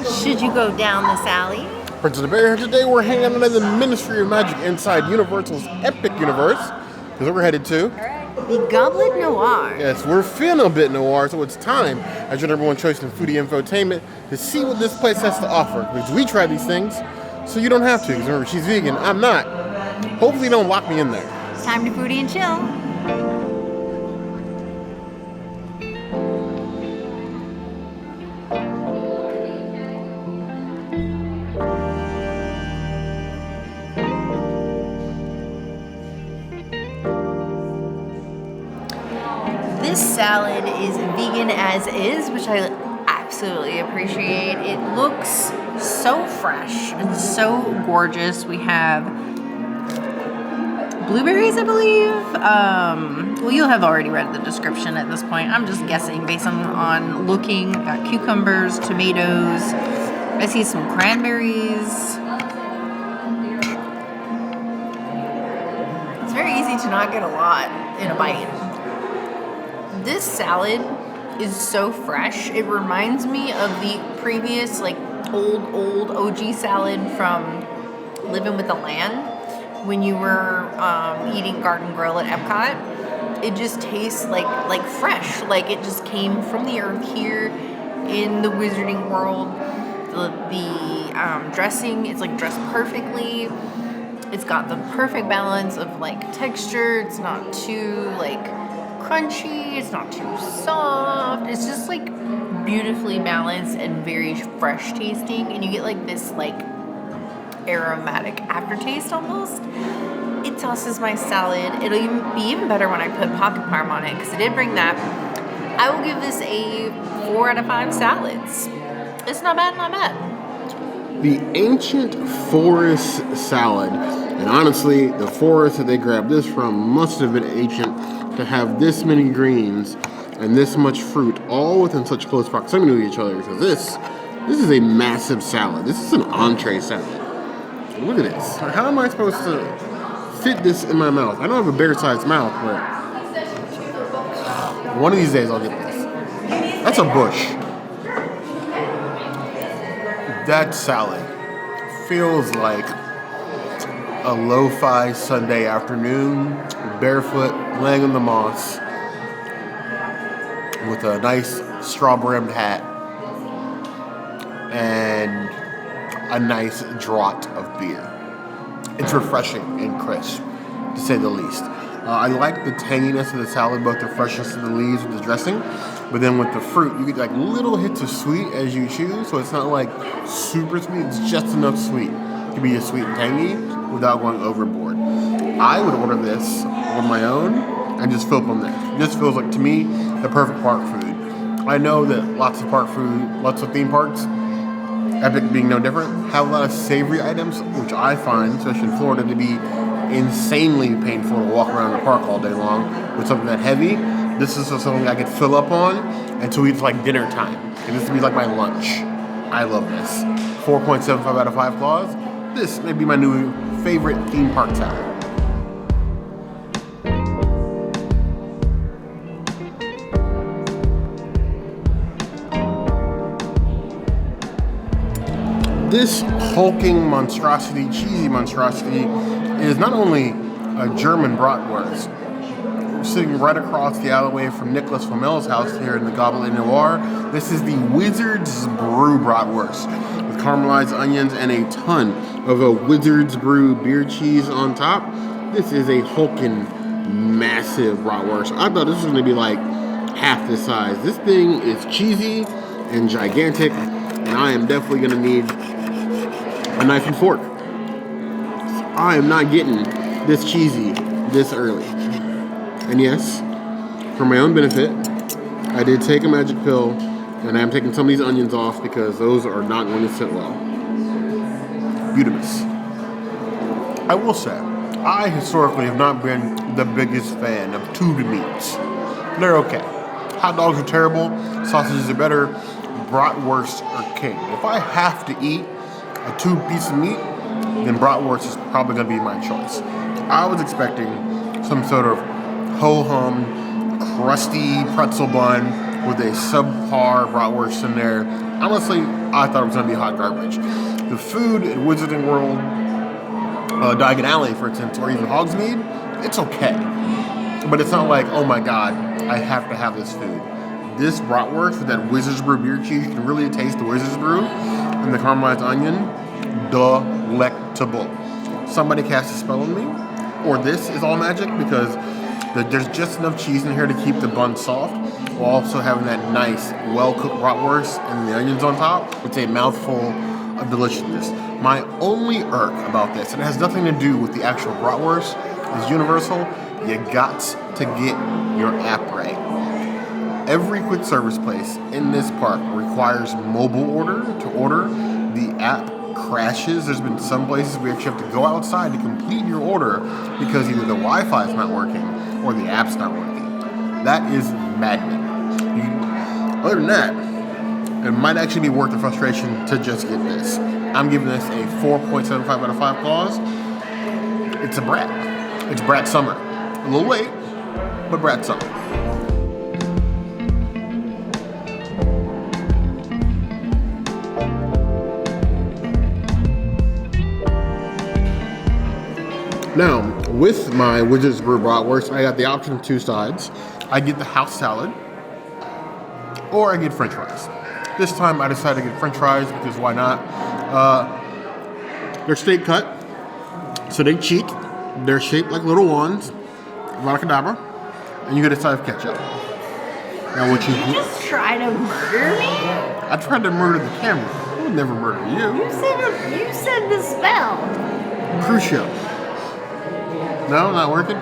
Should you go down this alley? Prince of the Bear. Today we're hanging out in the Ministry of Magic inside Universal's Epic Universe. Because we're headed to The Gobelet Noir. Yes, we're feeling a bit noir, so it's time, as your number one choice in foodie infotainment, to see what this place has to offer. Because we try these things, so you don't have to. Because remember, she's vegan, I'm not. Hopefully you don't lock me in there. It's time to foodie and chill. This salad is vegan as is, which I absolutely appreciate. It looks so fresh and so gorgeous. We have blueberries, I believe. Well, you'll have already read the description at this point. I'm just guessing based on looking. We've got cucumbers, tomatoes. I see some cranberries. It's very easy to not get a lot in a bite. This salad is so fresh. It reminds me of the previous, old OG salad from Living with the Land when you were eating Garden Grill at Epcot. It just tastes like fresh. Like it just came from the earth here in the Wizarding World. The dressing, it's dressed perfectly. It's got the perfect balance of texture. It's not too crunchy, it's not too soft. It's just beautifully balanced and very fresh tasting, and you get this aromatic aftertaste almost. It tosses my salad. It'll be even better when I put pocket parm on it because I did bring that. I will give this a 4 out of 5 salads. It's not bad, not bad. The Ancient Forest Salad. And honestly, the forest that they grabbed this from must have been ancient to have this many greens and this much fruit all within such close proximity to each other. Because this is a massive salad. This is an entree salad. Look at this. How am I supposed to fit this in my mouth? I don't have a bear-sized mouth, but one of these days I'll get this. That's a bush. That salad feels like a lo-fi Sunday afternoon, barefoot, laying on the moss, with a nice straw-brimmed hat, and a nice draught of beer. It's refreshing and crisp, to say the least. I like the tanginess of the salad, both the freshness of the leaves with the dressing, but then with the fruit, you get little hits of sweet as you choose, so it's not super sweet, it's just enough sweet to be a sweet and tangy without going overboard. I would order this on my own and just fill up on that. This feels to me, the perfect park food. I know that lots of park food, lots of theme parks, Epic being no different, have a lot of savory items, which I find, especially in Florida, to be insanely painful to walk around the park all day long with something that heavy. This is something I could fill up on until it's dinner time. And this would be my lunch. I love this. 4.75 out of 5 claws. This may be my new favorite theme park salad. This hulking monstrosity, cheesy monstrosity, is not only a German Bratwurst. We're sitting right across the alleyway from Nicholas Flamel's house here in the Gobelet Noir. This is the Wizard's Brew Bratwurst with caramelized onions and a ton of a Wizard's Brew beer cheese on top. This is a hulking, massive bratwurst. I thought this was going to be half this size. This thing is cheesy and gigantic, and I am definitely going to need a knife and fork. I am not getting this cheesy this early. And yes, for my own benefit, I did take a magic pill, and I am taking some of these onions off because those are not going to sit well. Beautimous. I will say, I historically have not been the biggest fan of tubed meats. They're okay. Hot dogs are terrible, sausages are better, bratwursts are king. If I have to eat a tube piece of meat, then bratwurst is probably going to be my choice. I was expecting some sort of ho-hum, crusty pretzel bun with a subpar bratwurst in there. Honestly, I thought it was going to be hot garbage. The food at Wizarding World, Diagon Alley, for instance, or even Hogsmeade, it's okay. But it's not like, oh my god, I have to have this food. This bratwurst with that Wizard's Brew beer cheese, you can really taste the Wizard's Brew and the caramelized onion. Delectable. Somebody cast a spell on me, or this is all magic, because there's just enough cheese in here to keep the bun soft, while also having that nice, well-cooked bratwurst and the onions on top. It's a mouthful of deliciousness. My only irk about this, and it has nothing to do with the actual bratwurst, is universal. You got to get your app right. Every quick service place in this park requires mobile order to order. The app crashes. There's been some places where you actually have to go outside to complete your order because either the Wi-Fi is not working or the app's not working. That is maddening. Other than that, it might actually be worth the frustration to just get this. I'm giving this a 4.75 out of 5 claws. It's a brat. It's Brat Summer. A little late, but Brat Summer. Now, with my Wizard's Brew bratwurst, I got the option of 2 sides. I get the house salad, or I get french fries. This time I decided to get french fries because why not? They're steak cut, so they cheat. They're shaped like little wands, Cadabra, and you get a side of ketchup. Now, what you just try to murder me? I tried to murder the camera. I would never murder you. You said the spell. Crucial. No, not working?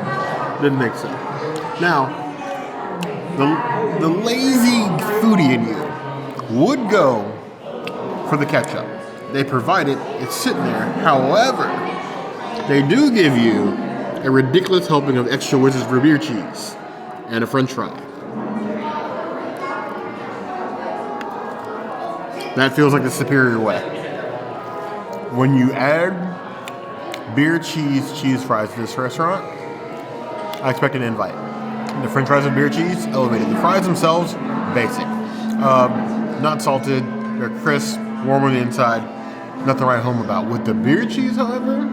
Didn't think so. Now, the lazy foodie in you would go for the ketchup. They provide it, it's sitting there. However, they do give you a ridiculous helping of extra Wizard's Brew beer cheese and a french fry. That feels like the superior way. When you add beer cheese fries to this restaurant, I expect an invite. The french fries with beer cheese, elevated. The fries themselves, basic. Not salted, they're crisp, warm on the inside, nothing to write home about. With the beer cheese, however,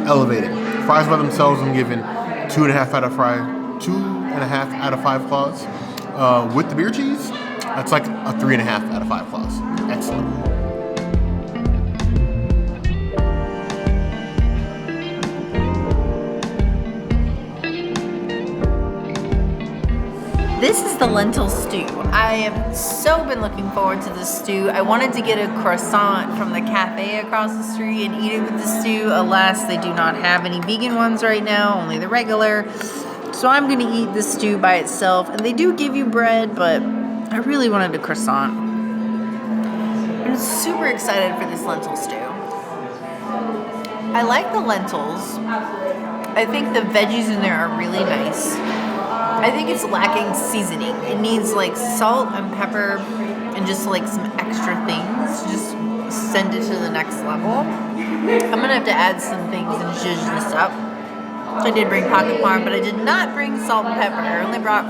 elevated. Fries by themselves, I'm giving 2.5 out of 5 claws. With the beer cheese, that's like a 3.5 out of 5 claws. Excellent. This is the lentil stew. I have so been looking forward to this stew. I wanted to get a croissant from the cafe across the street and eat it with the stew. Alas, they do not have any vegan ones right now, only the regular. So I'm gonna eat the stew by itself. And they do give you bread, but I really wanted a croissant. I'm super excited for this lentil stew. I like the lentils. I think the veggies in there are really nice. I think it's lacking seasoning. It needs like salt and pepper and just like some extra things. Just send it to the next level. I'm gonna have to add some things and zhuzh this up. I did bring pocket parm, but I did not bring salt and pepper. I only brought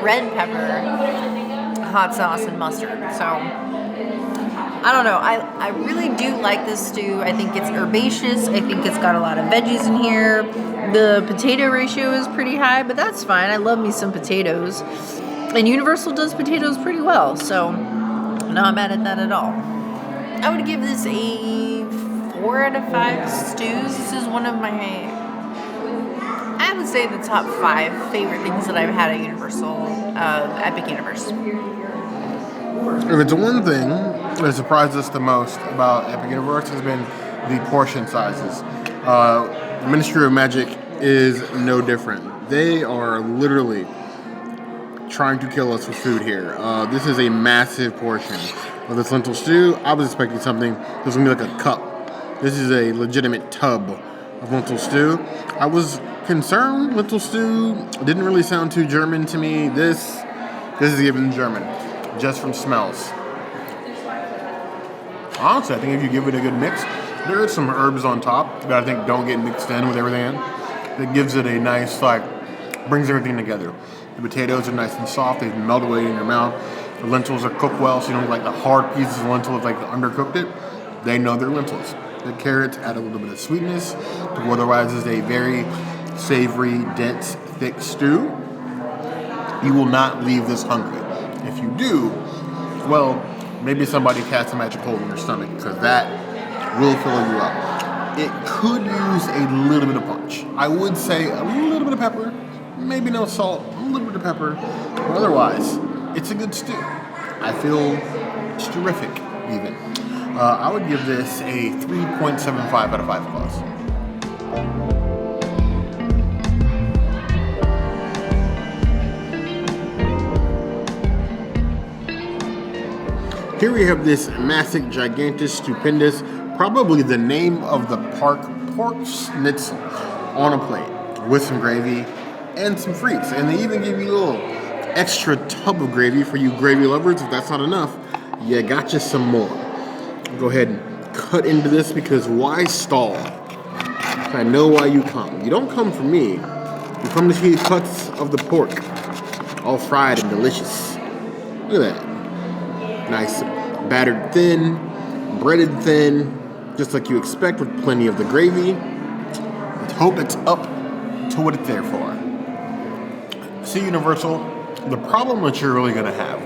red pepper, hot sauce, and mustard. So I don't know. I really do like this stew. I think it's herbaceous. I think it's got a lot of veggies in here. The potato ratio is pretty high, but that's fine. I love me some potatoes. And Universal does potatoes pretty well, so I'm not mad at that at all. I would give this a 4 out of 5 stews. This is one of my, I would say, the top 5 favorite things that I've had at Universal Epic Universe. If it's one thing that surprised us the most about Epic Universe has been the portion sizes. Ministry of Magic is no different. They are literally trying to kill us with food here. This is a massive portion of this lentil stew. I was expecting something that was going to be like a cup. This is a legitimate tub of lentil stew. I was concerned lentil stew didn't really sound too German to me. This is given German, just from smells. Honestly, I think if you give it a good mix, there are some herbs on top that I think don't get mixed in with everything in. That gives it a nice, like, brings everything together. The potatoes are nice and soft. They melt away in your mouth. The lentils are cooked well, so you don't like the hard pieces of lentil if like undercooked it. They know they're lentils. The carrots add a little bit of sweetness to what otherwise is a very savory, dense, thick stew. You will not leave this hungry. If you do, well, maybe somebody cast a magic hole in your stomach because that will fill you up. It could use a little bit of punch. I would say a little bit of pepper, maybe no salt, a little bit of pepper. But otherwise, it's a good stew. I feel it's terrific, even. I would give this a 3.75 out of 5 claws. Here we have this massive, gigantic, stupendous, probably the name of the park, pork schnitzel on a plate with some gravy and some frites. And they even give you a little extra tub of gravy for you gravy lovers. If that's not enough, you got you some more. Go ahead and cut into this because why stall? I know why you come. You don't come for me. You come to see cuts of the pork, all fried and delicious. Look at that. Nice, battered thin, breaded thin, just like you expect with plenty of the gravy. Let's hope it's up to what it's there for. See, Universal, the problem that you're really going to have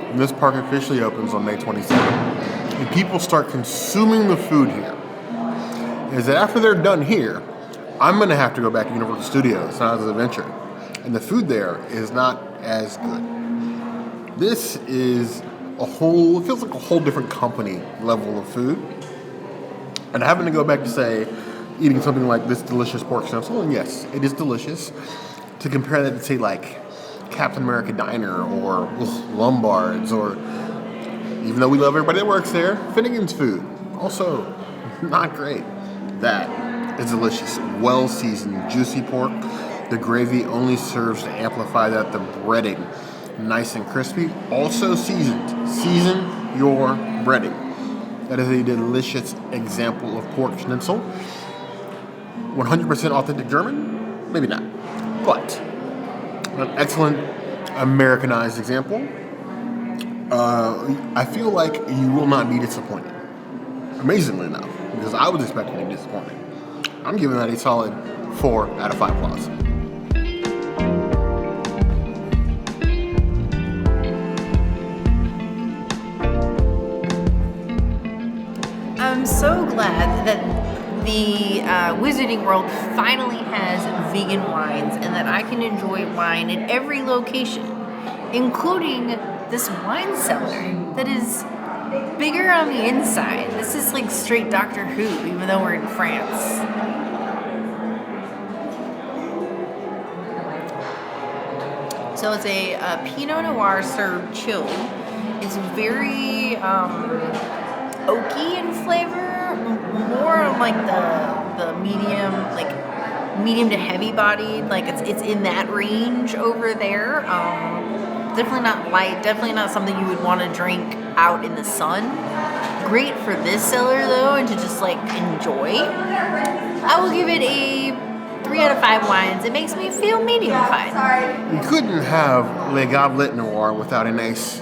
when this park officially opens on May 27th, and people start consuming the food here, is that after they're done here, I'm going to have to go back to Universal Studios, Sounds Adventure, and the food there is not as good. This is it feels like a whole different company level of food. And having to go back to say, eating something like this delicious pork schnitzel, and yes, it is delicious, to compare that to say like Captain America Diner or Lombard's, or even though we love everybody that works there, Finnegan's Food, also not great. That is delicious, well seasoned, juicy pork. The gravy only serves to amplify that. The breading, nice and crispy, also seasoned. Season your breading. That is a delicious example of pork schnitzel. 100% authentic German? Maybe not. But an excellent Americanized example. I feel like you will not be disappointed. Amazingly enough, because I was expecting to be disappointed. I'm giving that a solid 4 out of 5 claws. I'm so glad that the Wizarding World finally has vegan wines and that I can enjoy wine at every location, including this wine cellar that is bigger on the inside. This is like straight Doctor Who, even though we're in France. So it's a Pinot Noir served chilled. It's very oaky in flavor, more like the medium to heavy bodied. Like it's in that range over there. Definitely not light. Definitely not something you would want to drink out in the sun. Great for this cellar though, and to just like enjoy. I will give it a 3 out of 5 wines. It makes me feel medium fine. You couldn't have Le Gobelet Noir without a nice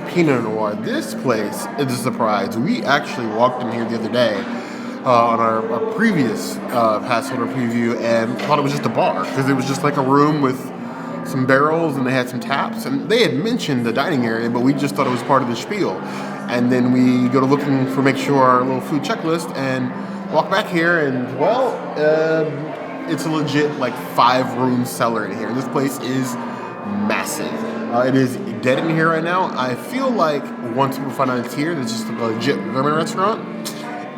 Pinot Noir. This place is a surprise. We actually walked in here the other day on our previous pass holder preview and thought it was just a bar because it was just like a room with some barrels and they had some taps, and they had mentioned the dining area, but we just thought it was part of the spiel. And then we go to make sure our little food checklist and walk back here, and well, it's a legit like 5-room cellar in here. This place is massive. It is dead in here right now. I feel like once people find out it's here, it's just a legit German restaurant.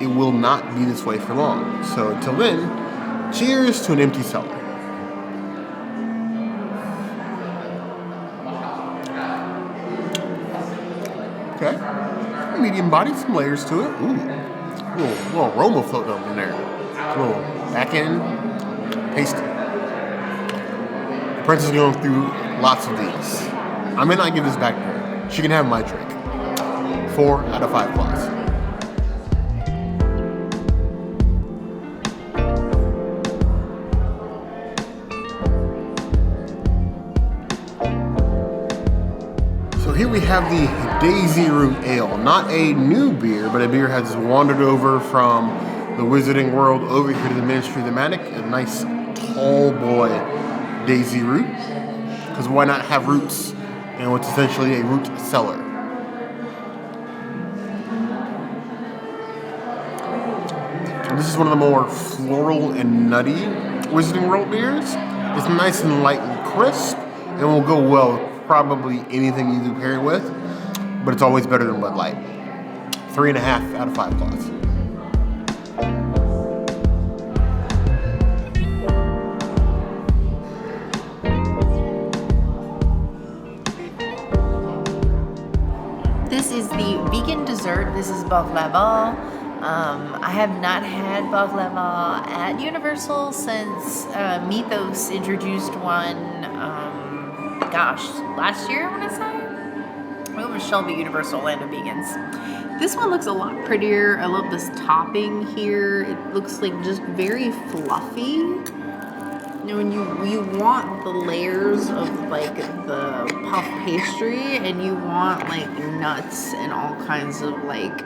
It will not be this way for long. So until then, cheers to an empty cellar. Okay, medium body, some layers to it. Ooh, little aroma floating up in there. A little back end, tasty. The princess is going through lots of these. I may not give this back to her. She can have my drink. 4 out of 5 claws. have the Daisyroot Ale. Not a new beer, but a beer has wandered over from the Wizarding World over here to the Ministry of the Magic. A nice tall boy Daisyroot. Because why not have roots in what's essentially a root cellar? And this is one of the more floral and nutty Wizarding World beers. It's nice and light and crisp, and will go well with probably anything you do pair it with, but it's always better than Bud Light. 3.5 out of 5 claws. This is the vegan dessert. This is Baklava. I have not had Baklava at Universal since Mythos introduced one, last year, I want to say? We went with Shelby Universal Land of Vegans. This one looks a lot prettier. I love this topping here. It looks like just very fluffy. You know, when you want the layers of like the puff pastry, and you want like nuts and all kinds of like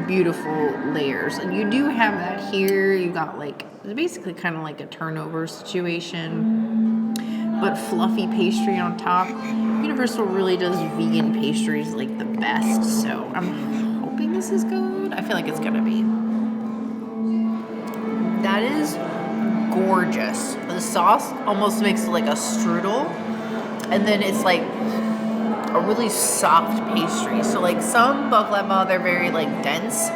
beautiful layers, and you do have that here. You got like basically kind of like a turnover situation, but fluffy pastry on top. Universal really does vegan pastries like the best, so I'm hoping this is good. I feel like it's gonna be. That is gorgeous. The sauce almost makes it like a strudel, and then it's like a really soft pastry. So like some baklava, they're very like dense,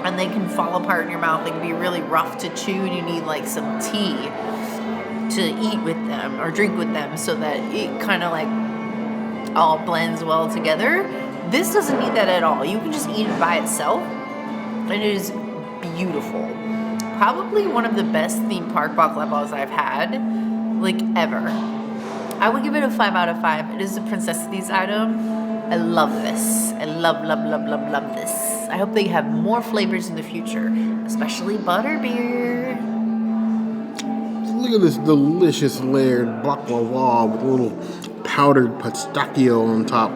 and they can fall apart in your mouth. They can be really rough to chew, and you need like some tea to eat with them or drink with them, so that it kind of like all blends well together. This doesn't need that at all. You can just eat it by itself, and it is beautiful. Probably one of the best theme park baklavas I've had, like ever. I would give it a 5 out of 5. It is a Princessities item. I love this. I love this. I hope they have more flavors in the future, especially butterbeer. Look at this delicious layered baklava with a little powdered pistachio on top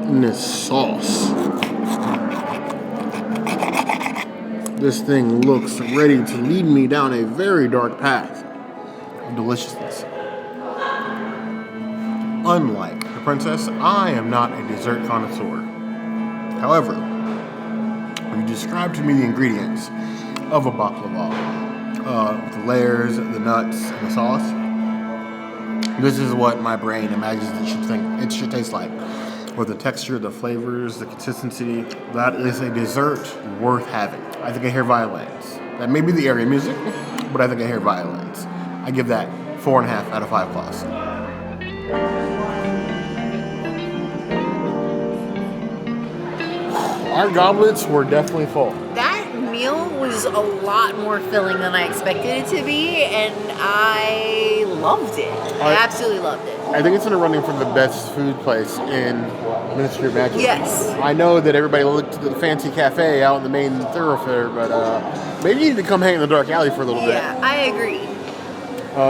in this sauce. This thing looks ready to lead me down a very dark path of deliciousness. Unlike the princess, I am not a dessert connoisseur. However, when you describe to me the ingredients of a baklava, the layers, the nuts, and the sauce, this is what my brain imagines it should taste like. With the texture, the flavors, the consistency, that is a dessert worth having. I think I hear violins. That may be the area music, but I think I hear violins. I give that 4.5 out of 5 claws. Our goblets were definitely full. That meal was a lot more filling than I expected it to be, and I loved it. I absolutely loved it. I think it's in the running for the best food place in Ministry of Magic. Yes. I know that everybody looked at the fancy cafe out in the main thoroughfare, but maybe you need to come hang in the dark alley for a little bit. Yeah, I agree.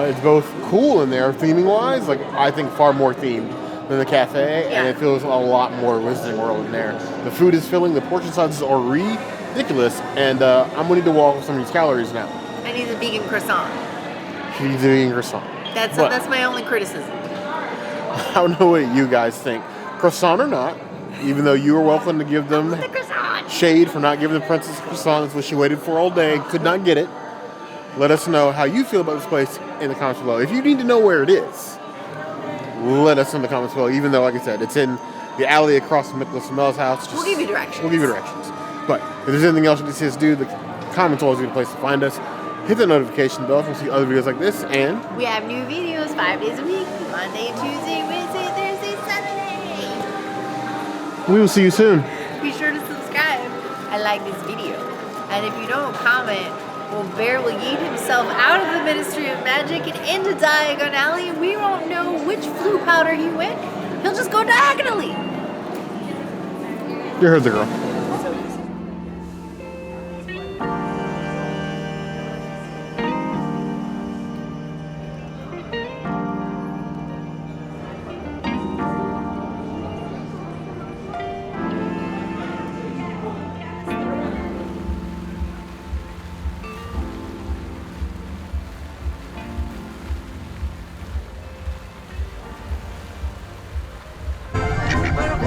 It's both cool in there, theming-wise, like I think far more themed than the cafe, and it feels a lot more Wizarding World in there. The food is filling, the portion sizes are ridiculous, and I'm going to need to walk with some of these calories now. I need a vegan croissant. She needs a vegan croissant. That's my only criticism. I don't know what you guys think. Croissant or not, even though you were welcome to give them shade for not giving the princess croissant. That's what she waited for all day, could not get it. Let us know how you feel about this place in the comments below. If you need to know where it is, let us know in the comments below, even though, like I said, it's in the alley across from Nicholas and Mel's house. We'll give you directions. But if there's anything else you can see us do, the comments are always a good place to find us. Hit the notification bell if you see other videos like this, and we have new videos 5 days a week. Monday, Tuesday, Wednesday, Thursday, Saturday. We will see you soon. Be sure to subscribe and like this video. And if you don't comment, well, Bear will yeet himself out of the Ministry of Magic and into Diagon Alley, and we won't know which flu powder he went. He'll just go diagonally. You heard the girl.